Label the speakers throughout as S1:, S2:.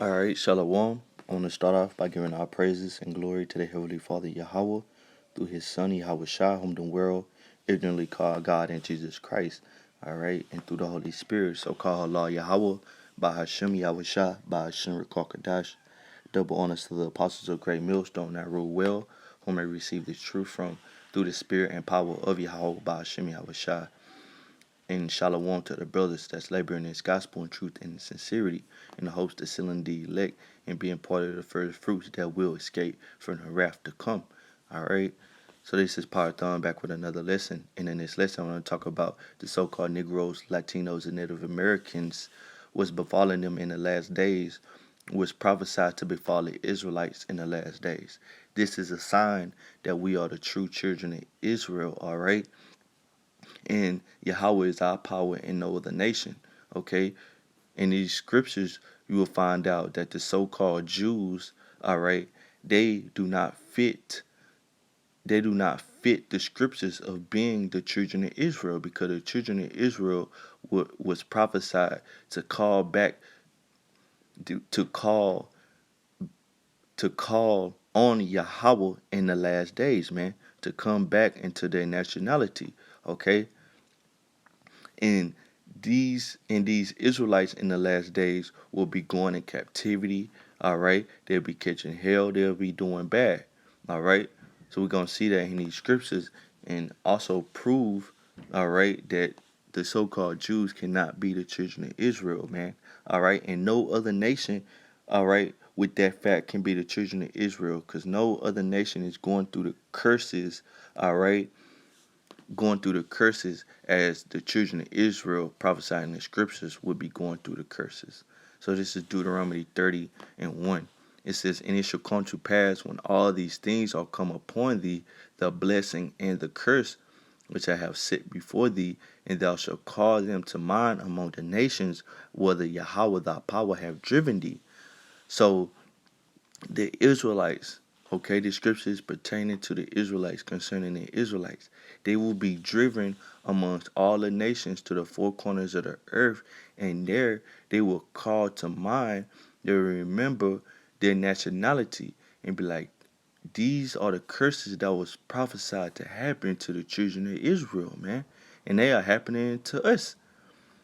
S1: All right, Shalom. I want to start off by giving our praises and glory to the Heavenly Father Yahweh through His Son Yahweh Shai, whom the world ignorantly called God and Jesus Christ. All right, and through the Holy Spirit, so called Allah Yahweh, by Hashem Yahweh Shai, by Hashem Rekakadash. Double honors to the apostles of Great Millstone that rule well, whom may receive the truth from through the Spirit and power of Yahweh by Hashem Yahweh Shai. And shalom to the brothers that's laboring in this gospel and truth and sincerity in the hopes of sealing the elect and being part of the first fruits that will escape from the wrath to come. Alright? So this is Python back with another lesson. And in this lesson I want to talk about the so-called Negroes, Latinos, and Native Americans, what's befalling them in the last days, was prophesied to befall the Israelites in the last days. This is a sign that we are the true children of Israel, alright? And Yahweh is our power in no other nation. Okay? In these scriptures, you will find out that the so-called Jews, all right, they do not fit the scriptures of being the children of Israel, because the children of Israel was prophesied to call back, to call on Yahweh in the last days, man, to come back into their nationality. Okay? And these Israelites in the last days will be going in captivity. All right, they'll be catching hell. They'll be doing bad. All right, so we're gonna see that in these scriptures, and also prove, all right, that the so-called Jews cannot be the children of Israel, man. All right, and no other nation, all right, with that fact can be the children of Israel, because no other nation is going through the curses, all right, going through the curses as the children of Israel prophesied in the scriptures would be going through the curses. So this is Deuteronomy 30:1. It says, "And it shall come to pass when all these things are come upon thee, the blessing and the curse which I have set before thee, and thou shalt call them to mind among the nations, whether Yahweh thy power have driven thee." So the Israelites, okay, the scriptures pertaining to the Israelites, concerning the Israelites, they will be driven amongst all the nations to the four corners of the earth, and there they will call to mind, they will remember their nationality and be like, these are the curses that was prophesied to happen to the children of Israel, man, and they are happening to us.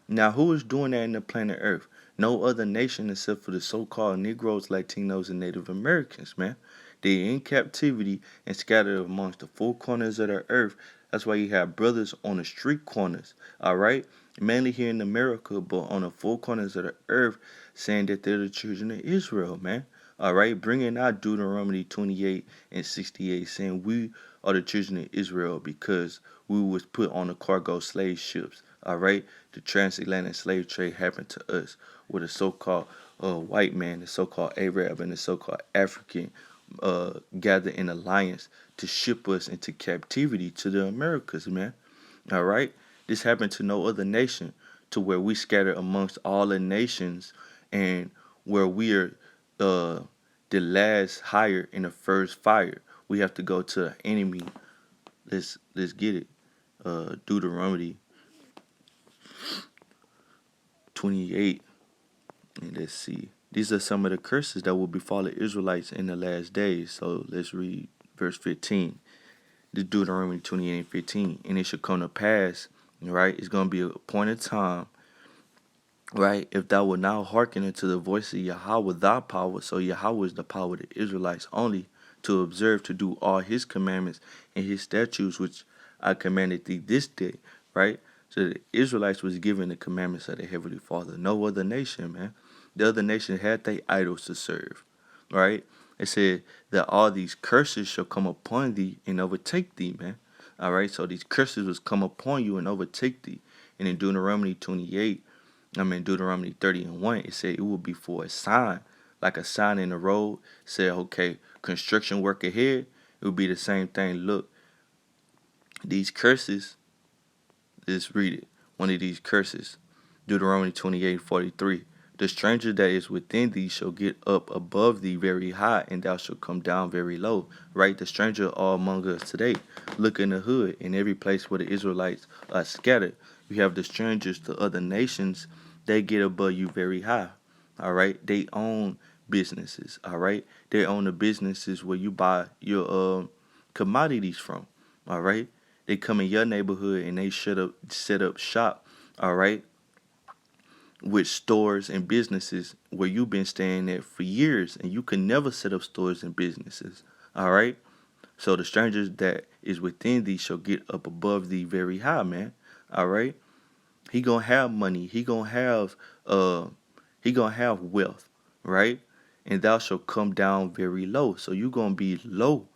S1: Now, who is doing that in the planet Earth? No other nation except for the so-called Negroes, Latinos, and Native Americans, man. They're in captivity and scattered amongst the four corners of the earth. That's why you have brothers on the street corners, all right? Mainly here in America, but on the four corners of the earth, saying that they're the children of Israel, man. All right, bringing out Deuteronomy 28:68, saying we are the children of Israel because we was put on the cargo slave ships. All right, the transatlantic slave trade happened to us, with a so-called white man, the so-called Arab, and the so-called African gather in alliance to ship us into captivity to the Americas, man. All right, this happened to no other nation, to where we scatter amongst all the nations, and where we are the last hire in the first fire. We have to go to an enemy. Let's get it. Deuteronomy 28. And let's see. These are some of the curses that will befall the Israelites in the last days. So let's read verse 15. This Deuteronomy 28:15. And it shall come to pass, right? It's going to be a point in time, right? If thou wilt now hearken unto the voice of Yahweh thy power, so Yahweh is the power of the Israelites only, to observe to do all his commandments and his statutes which I commanded thee this day, right? So the Israelites was given the commandments of the Heavenly Father. No other nation, man. The other nation had they idols to serve, right? It said that all these curses shall come upon thee and overtake thee, man. All right, so these curses was come upon you and overtake thee. And in Deuteronomy 30:1, it said it will be for a sign, like a sign in the road. Said, okay, construction work ahead. It will be the same thing. Look, these curses, let's read it. One of these curses, Deuteronomy 28:43. The stranger that is within thee shall get up above thee very high, and thou shalt come down very low. Right? The stranger are among us today. Look in the hood, in every place where the Israelites are scattered. You have the strangers to other nations, they get above you very high. All right, they own businesses. All right, they own the businesses where you buy your commodities from. All right, they come in your neighborhood and they set up shop. All right, with stores and businesses where you've been staying at for years and you can never set up stores and businesses. All right. So the strangers that is within thee shall get up above thee very high, man. All right. He gonna have money. Uh he gonna have wealth, right? And thou shalt come down very low. So you gonna be low,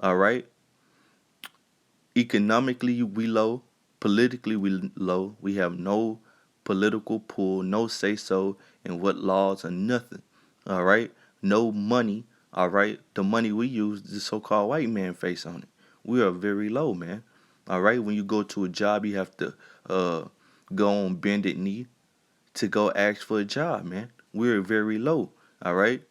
S1: all right? Economically we low, politically we low. We have no political pull, no say so in what laws or nothing. All right? No money. All right? The money we use, the so-called white man face on it. We are very low, man. All right? When you go to a job, you have to uh go on bended knee to go ask for a job, man. We're very low. All right?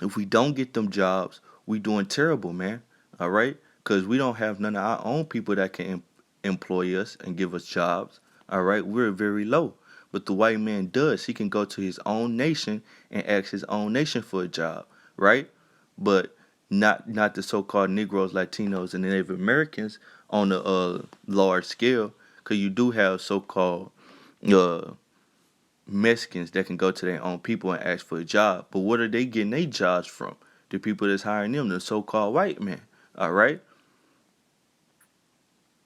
S1: If we don't get them jobs, we doing terrible, man. All right, because we don't have none of our own people that can employ us and give us jobs. All right, we're very low. But the white man does. He can go to his own nation and ask his own nation for a job, right? But not the so-called Negroes, Latinos, and Native Americans on a large scale, because you do have so-called uh, Mexicans that can go to their own people and ask for a job. But what are they getting their jobs from? The people that's hiring them, the so-called white man. All right.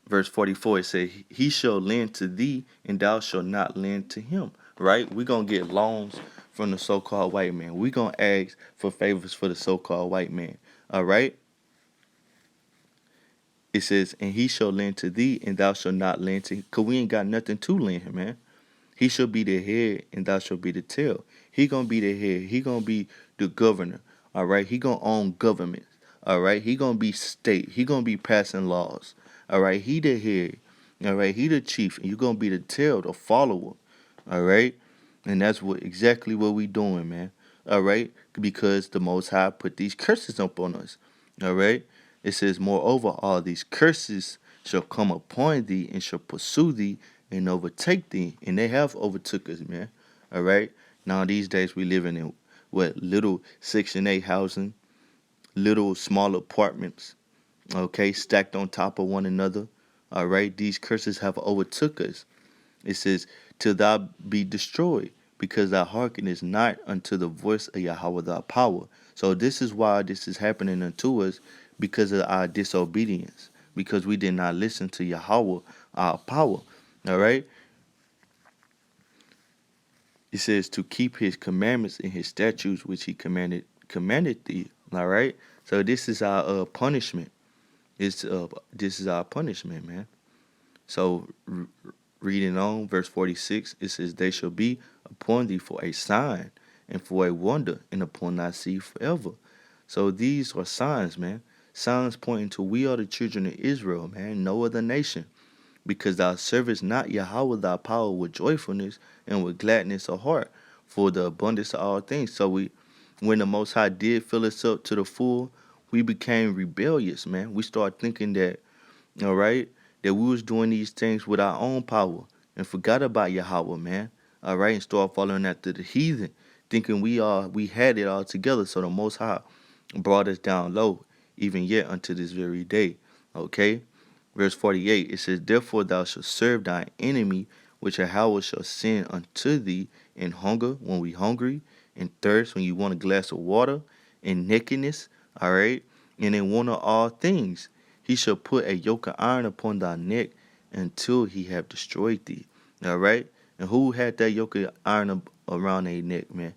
S1: Verse 44, it says, he shall lend to thee, and thou shalt not lend to him. Right? We're going to get loans from the so-called white man. We're going to ask for favors for the so-called white man. All right? It says, and he shall lend to thee, and thou shalt not lend to him. Because we ain't got nothing to lend him, man. He shall be the head, and thou shalt be the tail. He gonna be the head. He gonna be the governor. All right. He gonna own government. All right. He gonna be state. He gonna be passing laws. All right. He the head. All right. He the chief, and you gonna be the tail, the follower. All right. And that's exactly what we doing, man. All right. Because the Most High put these curses up on us. All right. It says, moreover, all these curses shall come upon thee and shall pursue thee and overtake thee. And they have overtook us, man. All right. Now these days we living in what little Section 8 housing, little small apartments, okay, stacked on top of one another. All right. These curses have overtook us. It says, till thou be destroyed, because thy hearken is not unto the voice of Yahweh thy power. So this is why this is happening unto us, because of our disobedience, because we did not listen to Yahweh, our power. All right. It says to keep his commandments and his statutes which he commanded thee. All right. So this is our punishment. This is our punishment, man. So reading on verse 46, it says, they shall be upon thee for a sign and for a wonder, and upon thy seed forever. So these are signs, man. Signs pointing to we are the children of Israel, man. No other nation. Because thou servest not Yahweh thy power with joyfulness and with gladness of heart, for the abundance of all things. So when the Most High did fill us up to the full, we became rebellious, man. We started thinking that, all right, that we was doing these things with our own power and forgot about Yahweh, man. All right, and started following after the heathen, thinking we had it all together. So the Most High brought us down low, even yet unto this very day. Okay. Verse 48, it says, therefore thou shalt serve thine enemy, which Yahweh shall send unto thee in hunger when we hungry, in thirst when you want a glass of water, in nakedness, all right, and in want of all things. He shall put a yoke of iron upon thy neck until he have destroyed thee. All right? And who had that yoke of iron around their neck, man?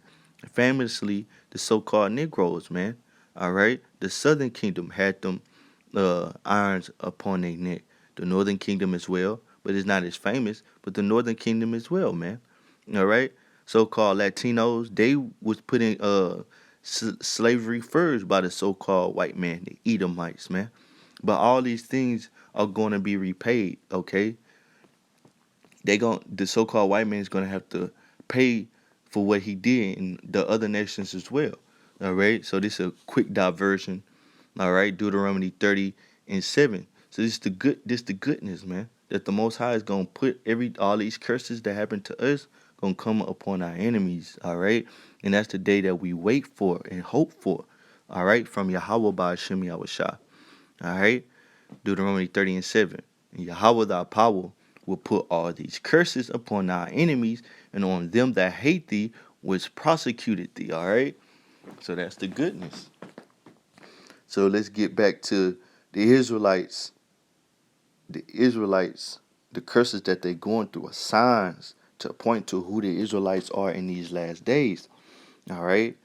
S1: Famously, the so-called Negroes, man. All right? The Southern Kingdom had them irons upon their neck. The Northern Kingdom as well, but it's not as famous. But the Northern Kingdom as well, man. All right, so-called Latinos, they was put in slavery first by the so-called white man, the Edomites, man. But all these things are going to be repaid. Okay, the so-called white man is going to have to pay for what he did in the other nations as well. All right, so this is a quick diversion. All right, Deuteronomy 30:7. So this the goodness, man, that the Most High is gonna put all these curses that happen to us gonna come upon our enemies, all right? And that's the day that we wait for and hope for, all right, from Yahweh by Hashem Yahushua, all right? Deuteronomy 30:7. And Yahweh thy power will put all these curses upon our enemies and on them that hate thee, which prosecuted thee, all right? So that's the goodness. So let's get back to the Israelites. The curses that they're going through are signs to point to who the Israelites are in these last days. All right.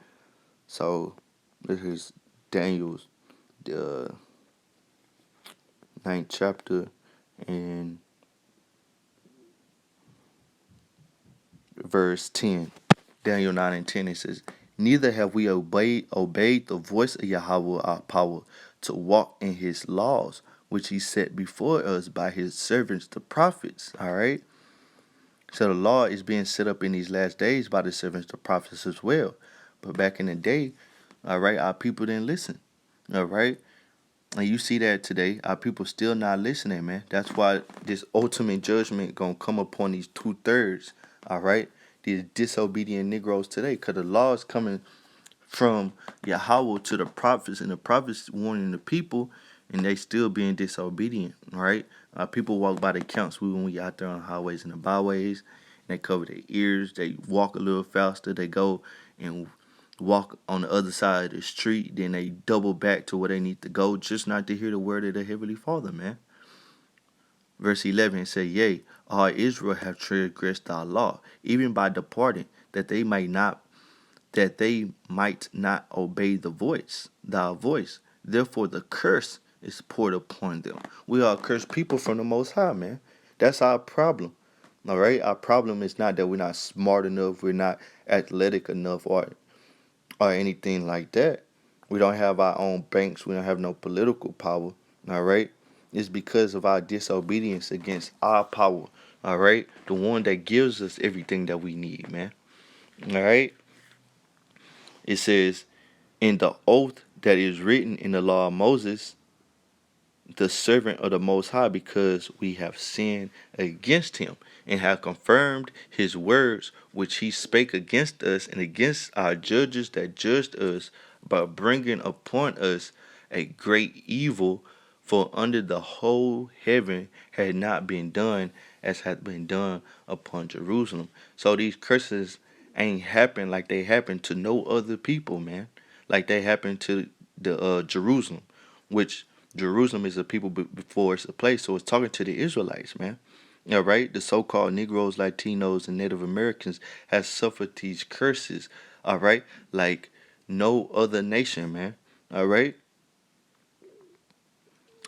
S1: So this is Daniel's uh, 9th chapter and verse 10. Daniel 9 and 10, it says, neither have we obeyed the voice of Yahweh our power to walk in his laws, which he set before us by his servants the prophets. All right. So the law is being set up in these last days by the servants the prophets as well. But back in the day, all right, our people didn't listen. All right. And you see that today, our people still not listening, man. That's why this ultimate judgment gonna come upon these 2/3, all right? These disobedient Negroes today, because the law is coming from Yahweh to the prophets, and the prophets warning the people, and they still being disobedient, all right? People walk by the counts when we out there on the highways and the byways, and they cover their ears, they walk a little faster, they go and walk on the other side of the street, then they double back to where they need to go just not to hear the word of the Heavenly Father, man. Verse 11 says, yea, all Israel have transgressed thy law, even by departing, that they might not obey thy voice. Therefore the curse is poured upon them. We are cursed people from the Most High, man. That's our problem. All right? Our problem is not that we're not smart enough, we're not athletic enough, or anything like that. We don't have our own banks. We don't have no political power. All right. It's because of our disobedience against our power. All right. The one that gives us everything that we need, man. All right. It says, in the oath that is written in the law of Moses, the servant of the Most High, because we have sinned against him and have confirmed his words which he spake against us and against our judges that judged us, by bringing upon us a great evil. For under the whole heaven had not been done as had been done upon Jerusalem. So these curses ain't happened like they happened to no other people, man. Like they happened to the Jerusalem, which Jerusalem is a people before it's a place. So it's talking to the Israelites, man. All right, the so-called Negroes, Latinos, and Native Americans have suffered these curses. All right, like no other nation, man. All right.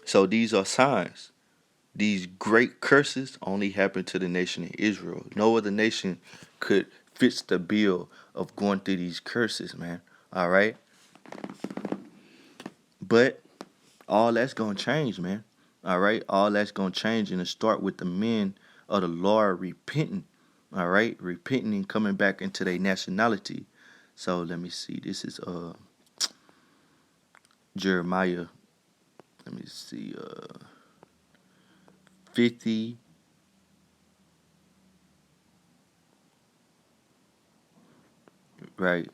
S1: So these are signs. These great curses only happen to the nation of Israel. No other nation could fit the bill of going through these curses, man. All right. But all that's going to change, man. All right. All that's going to change, and it start with the men of the Lord repenting. All right. Repenting and coming back into their nationality. So let me see. This is Jeremiah. Let me see. 50. Right.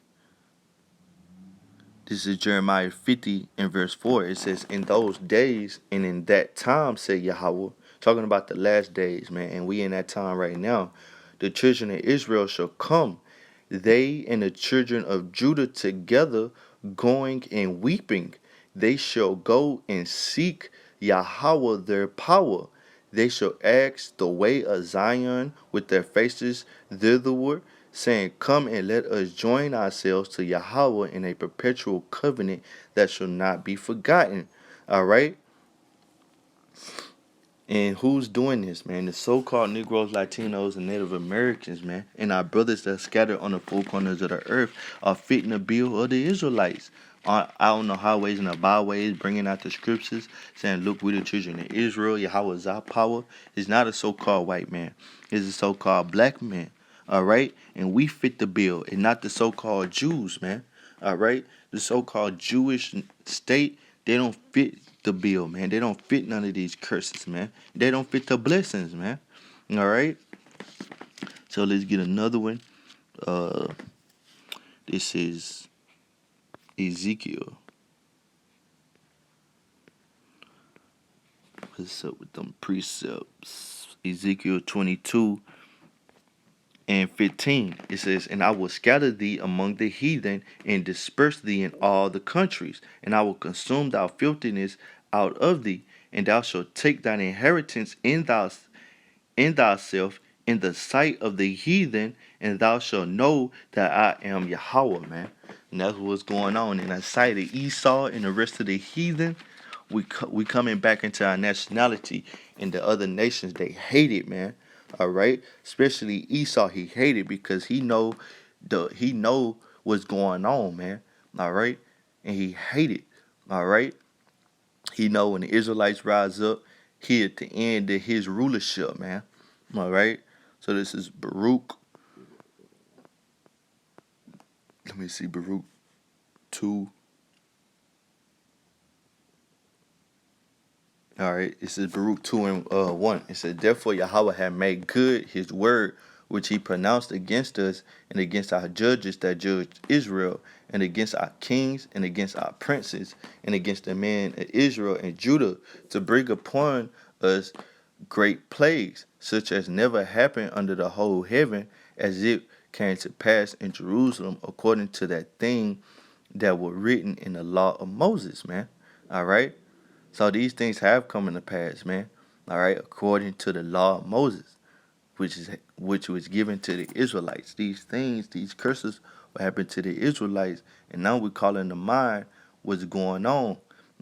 S1: This is Jeremiah 50 and verse 4. It says, in those days and in that time, said Yahweh, talking about the last days, man, and we in that time right now, the children of Israel shall come, they and the children of Judah together, going and weeping. They shall go and seek Yahweh their power. They shall ask the way of Zion with their faces thitherward, saying, come and let us join ourselves to Yahweh in a perpetual covenant that shall not be forgotten. All right? And who's doing this, man? The so-called Negroes, Latinos, and Native Americans, man. And our brothers that are scattered on the four corners of the earth are fitting the bill of the Israelites. Out on the highways and the byways, bringing out the scriptures, saying, look, we the children of Israel. Yahweh is our power. It's not a so-called white man. It's a so-called black man. All right? And we fit the bill, and not the so-called Jews, man. All right? The so-called Jewish state, they don't fit the bill, man. They don't fit none of these curses, man. They don't fit the blessings, man. All right? So let's get another one. Uh, this is Ezekiel. What's up with them precepts? Ezekiel 22 and 15. It says, "And I will scatter thee among the heathen, and disperse thee in all the countries, and I will consume thy filthiness out of thee, and thou shalt take thine inheritance in thyself in the sight of the heathen, and thou shalt know that I am Yahweh," man. And that's what's going on in the sight of Esau and the rest of the heathen. We coming back into our nationality, and the other nations they hate it, man. All right, especially Esau, he hated because he know what's going on, man. All right, and he hated. All right, he know when the Israelites rise up, he at the end of his rulership, man. All right, so this is Baruch. Let me see, Baruch 2. All right, it says Baruch 2 and 1. It says, "Therefore Yahweh had made good his word, which he pronounced against us, and against our judges that judged Israel, and against our kings, and against our princes, and against the men of Israel and Judah, to bring upon us great plagues, such as never happened under the whole heaven, as it came to pass in Jerusalem, according to that thing that were written in the law of Moses," man. All right. So these things have come in the past, man. All right, according to the law of Moses, which was given to the Israelites. These things, these curses, will happen to the Israelites, and now we're calling to mind what's going on.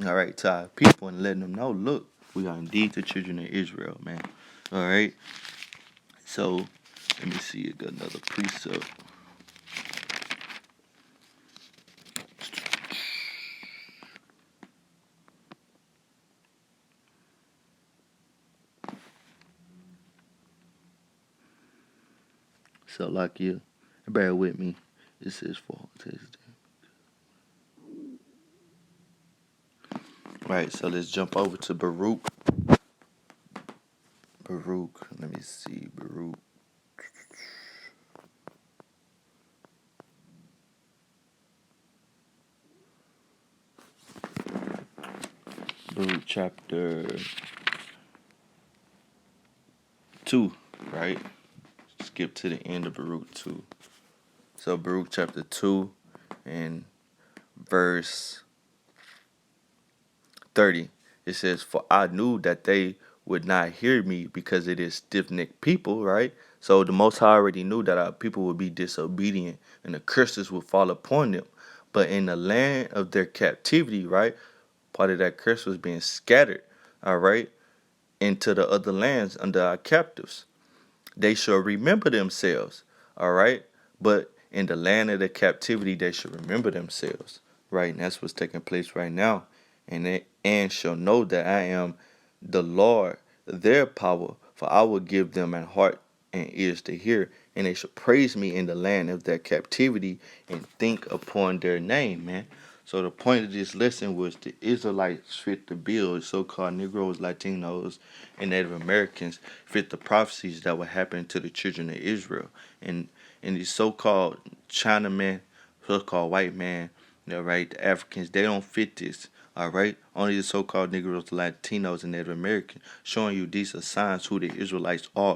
S1: All right, to our people and letting them know, look, we are indeed the children of Israel, man. All right. So let me see. I got another precept. So like you, bear with me. This is for right. So let's jump over to Baruch. Baruch. Let me see. Baruch. Baruch chapter 2, right? Skip to the end of Baruch 2. So Baruch chapter 2 and verse 30. It says, "For I knew that they would not hear me because it is stiff-necked people," right? So the Most High already knew that our people would be disobedient and the curses would fall upon them. But in the land of their captivity, right? Part of that curse was being scattered, all right, into the other lands under our captives. They shall remember themselves, all right? But in the land of the captivity, they shall remember themselves, right? And that's what's taking place right now. And shall know that I am the Lord, their power, for I will give them an heart and ears to hear, and they shall praise me in the land of their captivity and think upon their name, man. So the point of this lesson was the Israelites fit the bill, so-called Negroes, Latinos, and Native Americans fit the prophecies that would happen to the children of Israel. And these so-called Chinamen, so-called white man, right, the Africans, they don't fit this. All right, only the so-called Negroes, Latinos, and Native Americans, showing you these are signs who the Israelites are.